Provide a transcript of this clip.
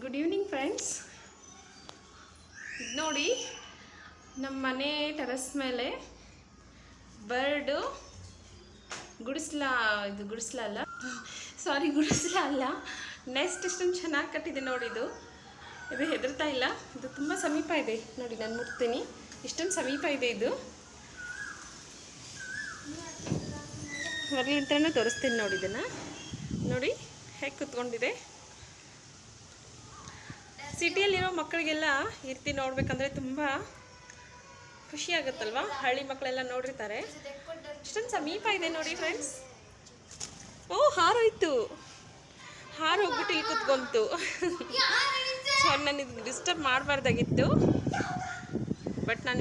Good evening friends. ನೋಡಿ, ನಮ್ಮ ಮನೆ ಟೆರಸ್ ಮೇಲೆ ಬರ್ಡು ಗುಡಿಸ್ಲ ಅಲ್ಲ, ನೆಕ್ಸ್ಟ್ ಇಷ್ಟೊಂದು ಚೆನ್ನಾಗಿ ಕಟ್ಟಿದೆ ನೋಡಿ. ಇದು ಹೆದರ್ತಾ ಇಲ್ಲ. ಇದು ತುಂಬ ಸಮೀಪ ಇದೆ ನೋಡಿ, ನಾನು ಮುಟ್ತೀನಿ. ಇಷ್ಟೊಂದು ಸಮೀಪ ಇದೆ. ಇದು ಹೊರಲಿಂತ್ರನೂ ತೋರಿಸ್ತೀನಿ ನೋಡಿ. ಇದನ್ನು ನೋಡಿ ಹೇಗೆ ಕುತ್ಕೊಂಡಿದೆ. ಸಿಟಿಯಲ್ಲಿರೋ ಮಕ್ಕಳಿಗೆಲ್ಲ ಈ ರೀತಿ ನೋಡ್ಬೇಕಂದ್ರೆ ತುಂಬ ಖುಷಿ ಆಗುತ್ತಲ್ವಾ. ಹಳ್ಳಿ ಮಕ್ಕಳೆಲ್ಲ ನೋಡಿರ್ತಾರೆ. ಇಷ್ಟೊಂದು ಸಮೀಪ ಇದೆ ನೋಡಿ ಫ್ರೆಂಡ್ಸ್. ಓ, ಹಾರೋಯ್ತು. ಹೋಗ್ಬಿಟ್ಟು ಇಲ್ಲಿ ಕುತ್ಕೊಂತು. ಸೊ ನಾನು ಇದು ಡಿಸ್ಟರ್ಬ್ ಮಾಡಬಾರ್ದಾಗಿತ್ತು, ಬಟ್ ನಾನು